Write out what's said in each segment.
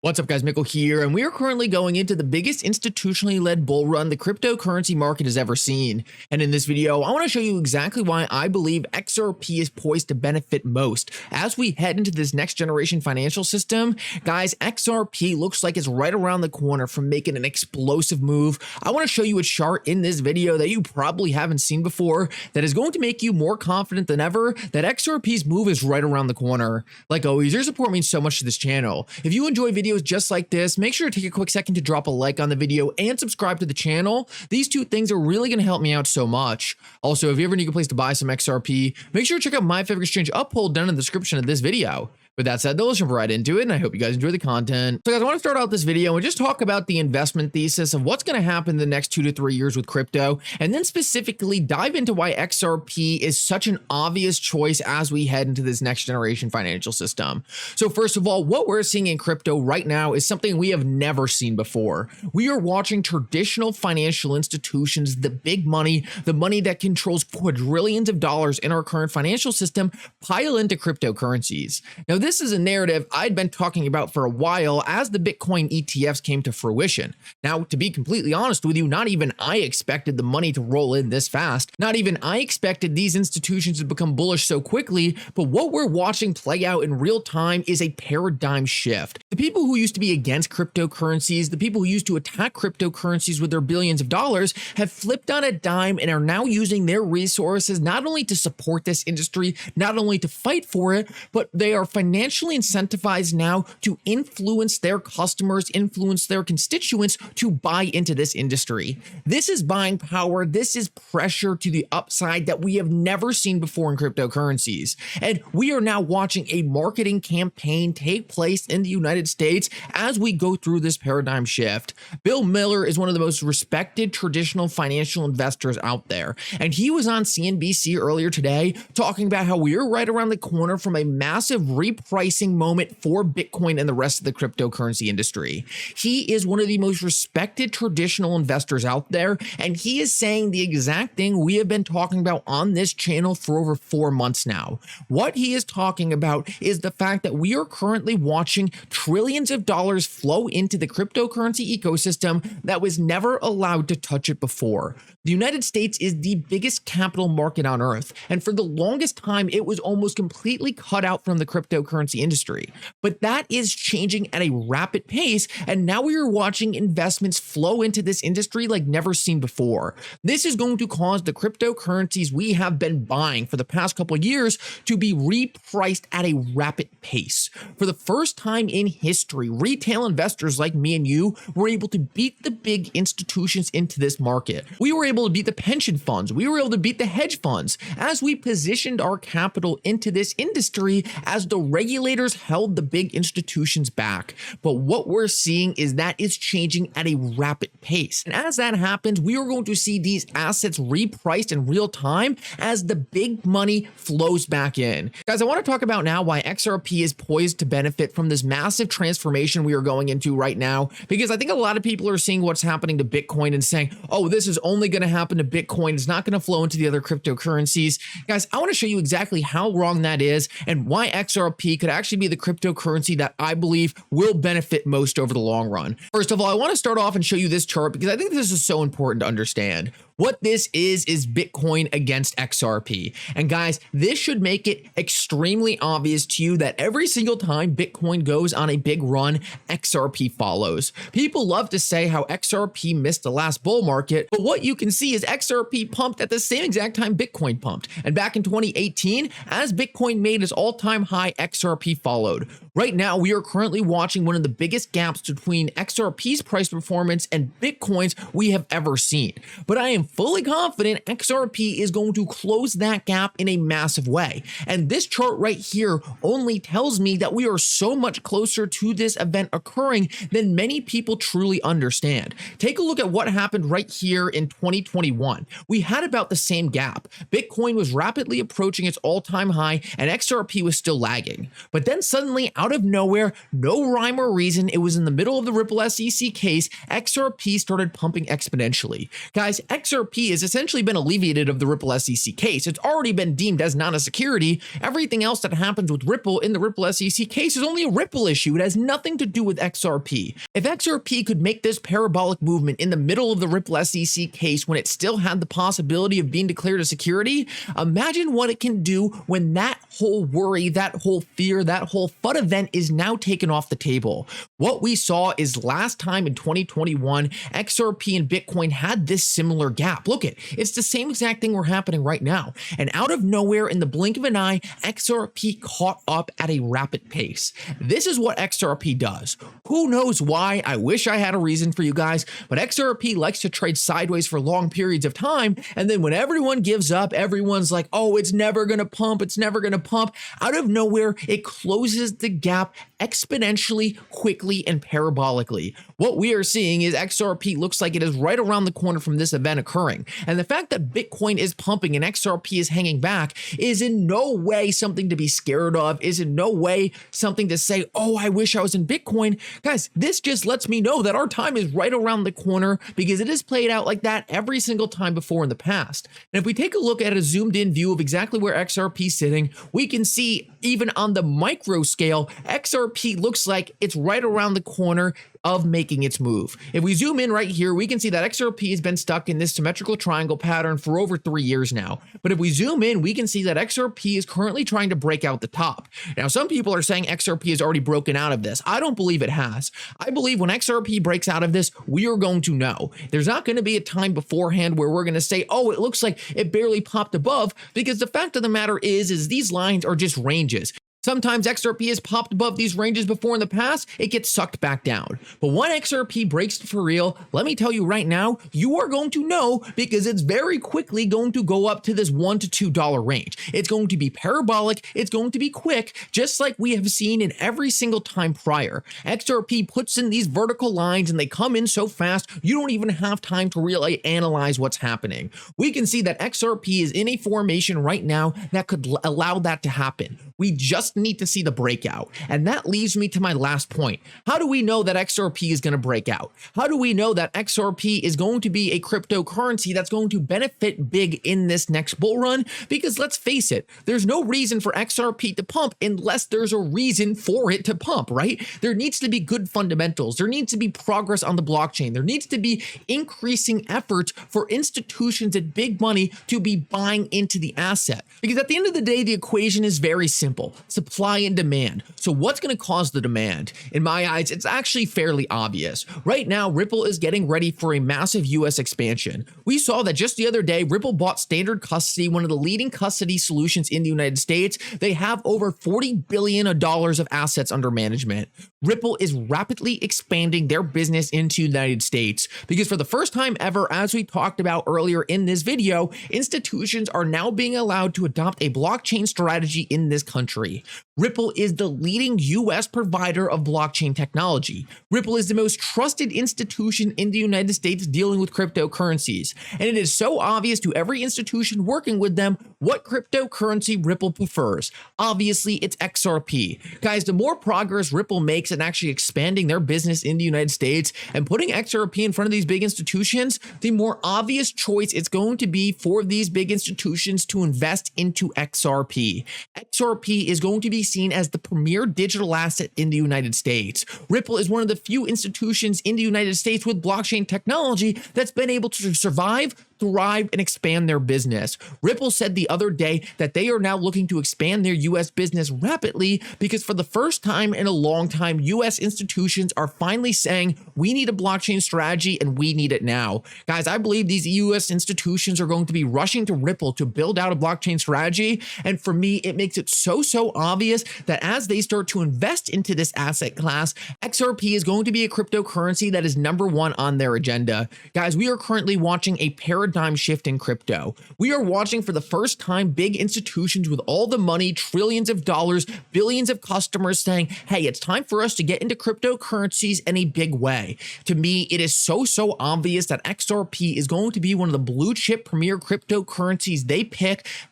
What's up guys, Mickle here, and we are currently going into the biggest institutionally led bull run the cryptocurrency market has ever seen. And in this video, I want to show you exactly why I believe XRP is poised to benefit most. As we head into this next generation financial system, guys, XRP looks like it's right around the corner from making an explosive move. I want to show you a chart in this video that you probably haven't seen before that is going to make you more confident than ever that XRP's move is right around the corner. Like always, your support means so much to this channel. If you enjoy videos just like this, make sure to take a quick second to drop a like on the video and subscribe to the channel. These two things are really going to help me out so much. Also, if you ever need a place to buy some XRP, make sure to check out my favorite exchange Uphold down in the description of this video. With that said, though, let's jump right into it, and I hope you guys enjoy the content. So guys, I want to start out this video and just talk about the investment thesis of what's going to happen in the next 2 to 3 years with crypto, and then specifically dive into why XRP is such an obvious choice as we head into this next generation financial system. So first of all, what we're seeing in crypto right now is something we have never seen before. We are watching traditional financial institutions, the big money, the money that controls quadrillions of dollars in our current financial system, pile into cryptocurrencies. Now, this is a narrative I'd been talking about for a while as the Bitcoin ETFs came to fruition. Now, to be completely honest with you, not even I expected the money to roll in this fast. Not even I expected these institutions to become bullish so quickly, but what we're watching play out in real time is a paradigm shift. The people who used to be against cryptocurrencies, the people who used to attack cryptocurrencies with their billions of dollars, have flipped on a dime and are now using their resources not only to support this industry, not only to fight for it, but they are financially incentivized now to influence their customers, influence their constituents to buy into this industry. This is buying power. This is pressure to the upside that we have never seen before in cryptocurrencies. And we are now watching a marketing campaign take place in the United States as we go through this paradigm shift. Bill Miller is one of the most respected traditional financial investors out there. And he was on CNBC earlier today talking about how we are right around the corner from a massive repricing moment for Bitcoin and the rest of the cryptocurrency industry. He is one of the most respected traditional investors out there, and he is saying the exact thing we have been talking about on this channel for over 4 months now. What he is talking about is the fact that we are currently watching trillions of dollars flow into the cryptocurrency ecosystem that was never allowed to touch it before. The United States is the biggest capital market on earth, and for the longest time, it was almost completely cut out from the cryptocurrency industry. But that is changing at a rapid pace, and now we are watching investments flow into this industry like never seen before. This is going to cause the cryptocurrencies we have been buying for the past couple of years to be repriced at a rapid pace. For the first time in history, retail investors like me and you were able to beat the big institutions into this market. We were able to beat the pension funds. We were able to beat the hedge funds as we positioned our capital into this industry as the regulators held the big institutions back. But what we're seeing is that it's changing at a rapid pace. And as that happens, we are going to see these assets repriced in real time as the big money flows back in. Guys, I want to talk about now why XRP is poised to benefit from this massive transformation we are going into right now, because I think a lot of people are seeing what's happening to Bitcoin and saying, oh, this is only going to happen to Bitcoin. It's not going to flow into the other cryptocurrencies. Guys, I want to show you exactly how wrong that is and why XRP could actually be the cryptocurrency that I believe will benefit most over the long run. First of all, I want to start off and show you this chart because I think this is so important to understand. What this is Bitcoin against XRP. And guys, this should make it extremely obvious to you that every single time Bitcoin goes on a big run, XRP follows. People love to say how XRP missed the last bull market, but what you can see is XRP pumped at the same exact time Bitcoin pumped. And back in 2018, as Bitcoin made its all-time high, XRP followed. Right now, we are currently watching one of the biggest gaps between XRP's price performance and Bitcoin's we have ever seen. But I am fully confident XRP is going to close that gap in a massive way. And this chart right here only tells me that we are so much closer to this event occurring than many people truly understand. Take a look at what happened right here in 2021. We had about the same gap. Bitcoin was rapidly approaching its all-time high and XRP was still lagging. But then suddenly, out out of nowhere, no rhyme or reason, it was in the middle of the Ripple SEC case, XRP started pumping exponentially. Guys, XRP has essentially been alleviated of the Ripple SEC case. It's already been deemed as not a security. Everything else that happens with Ripple in the Ripple SEC case is only a Ripple issue. It has nothing to do with XRP. If XRP could make this parabolic movement in the middle of the Ripple SEC case when it still had the possibility of being declared a security, imagine what it can do when that whole worry, that whole fear, that whole FUD event is now taken off the table. What we saw is last time in 2021, XRP and Bitcoin had this similar gap. Look it's the same exact thing we're happening right now. And out of nowhere, in the blink of an eye, XRP caught up at a rapid pace. This is what XRP does. Who knows why? I wish I had a reason for you guys, but XRP likes to trade sideways for long periods of time. And then when everyone gives up, everyone's like, oh, it's never going to pump. It's never going to pump. Out of nowhere, it closes the gap exponentially, quickly, and parabolically. What we are seeing is XRP looks like it is right around the corner from this event occurring. And the fact that Bitcoin is pumping and XRP is hanging back is in no way something to be scared of, is in no way something to say, oh, I wish I was in Bitcoin. Guys, this just lets me know that our time is right around the corner because it has played out like that every single time before in the past. And if we take a look at a zoomed in view of exactly where XRP is sitting, we can see even on the micro scale, XRP looks like it's right around the corner of making its move. If we zoom in right here, we can see that XRP has been stuck in this symmetrical triangle pattern for over 3 years now. But if we zoom in, we can see that XRP is currently trying to break out the top. Now, some people are saying XRP has already broken out of this. I don't believe it has. I believe when XRP breaks out of this, we are going to know. There's not going to be a time beforehand where we're going to say, oh, it looks like it barely popped above, because the fact of the matter is these lines are just ranges. Sometimes XRP has popped above these ranges before in the past, it gets sucked back down. But when XRP breaks for real, let me tell you right now, you are going to know because it's very quickly going to go up to this $1 to $2 range. It's going to be parabolic, it's going to be quick, just like we have seen in every single time prior. XRP puts in these vertical lines and they come in so fast, you don't even have time to really analyze what's happening. We can see that XRP is in a formation right now that could allow that to happen. We just need to see the breakout. And that leads me to my last point. How do we know that XRP is going to break out? How do we know that XRP is going to be a cryptocurrency that's going to benefit big in this next bull run? Because let's face it, there's no reason for XRP to pump unless there's a reason for it to pump, right? There needs to be good fundamentals. There needs to be progress on the blockchain. There needs to be increasing efforts for institutions and big money to be buying into the asset. Because at the end of the day, the equation is very simple. Supply and demand. So what's going to cause the demand? In my eyes, it's actually fairly obvious. Right now, Ripple is getting ready for a massive US expansion. We saw that just the other day, Ripple bought Standard Custody, one of the leading custody solutions in the United States. They have over $40 billion of assets under management. Ripple is rapidly expanding their business into the United States because for the first time ever, as we talked about earlier in this video, institutions are now being allowed to adopt a blockchain strategy in this country. Ripple is the leading US provider of blockchain technology. Ripple is the most trusted institution in the United States dealing with cryptocurrencies. And it is so obvious to every institution working with them what cryptocurrency Ripple prefers. Obviously, it's XRP. Guys, the more progress Ripple makes in actually expanding their business in the United States and putting XRP in front of these big institutions, the more obvious choice it's going to be for these big institutions to invest into XRP. XRP is going to be seen as the premier digital asset in the United States. Ripple is one of the few institutions in the United States with blockchain technology that's been able to survive, thrive, and expand their business. Ripple said the other day that they are now looking to expand their US business rapidly because for the first time in a long time, US institutions are finally saying, we need a blockchain strategy and we need it now. Guys, I believe these US institutions are going to be rushing to Ripple to build out a blockchain strategy. And for me, it makes it so obvious that as they start to invest into this asset class, XRP is going to be a cryptocurrency that is #1 on their agenda. Guys, we are currently watching a paradigm paradigm shift in crypto. We are watching for the first time big institutions with all the money, trillions of dollars, billions of customers saying, hey, it's time for us to get into cryptocurrencies in a big way. To me, it is so obvious that XRP is going to be one of the blue chip premier cryptocurrencies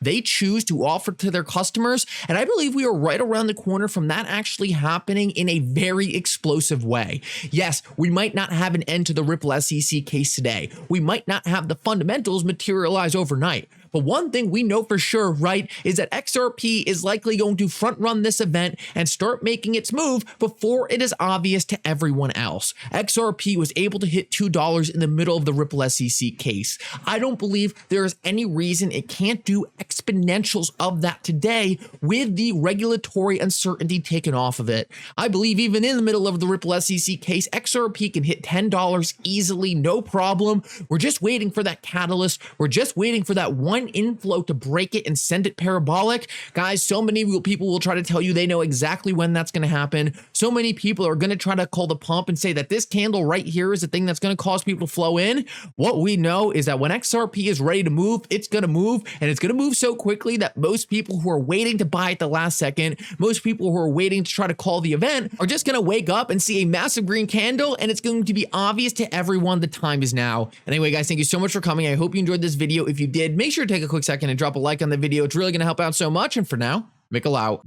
they choose to offer to their customers. And I believe we are right around the corner from that actually happening in a very explosive way. Yes, we might not have an end to the Ripple SEC case today. We might not have the fundamentals materialize overnight. But one thing we know for sure, right, is that XRP is likely going to front run this event and start making its move before it is obvious to everyone else. XRP was able to hit $2 in the middle of the Ripple SEC case. I don't believe there is any reason it can't do exponentials of that today with the regulatory uncertainty taken off of it. I believe even in the middle of the Ripple SEC case, XRP can hit $10 easily, no problem. We're just waiting for that catalyst. We're just waiting for that one inflow to break it and send it parabolic. Guys, so many people will try to tell you they know exactly when that's going to happen. So many people are going to try to call the pump and say that this candle right here is the thing that's going to cause people to flow in. What we know is that when XRP is ready to move, it's going to move, and it's going to move so quickly that most people who are waiting to buy at the last second, most people who are waiting to try to call the event are just going to wake up and see a massive green candle, and it's going to be obvious to everyone the time is now. Anyway, guys, thank you so much for coming. I hope you enjoyed this video. If you did, make sure to take a quick second and drop a like on the video. It's really going to help out so much. And for now, Mickle out.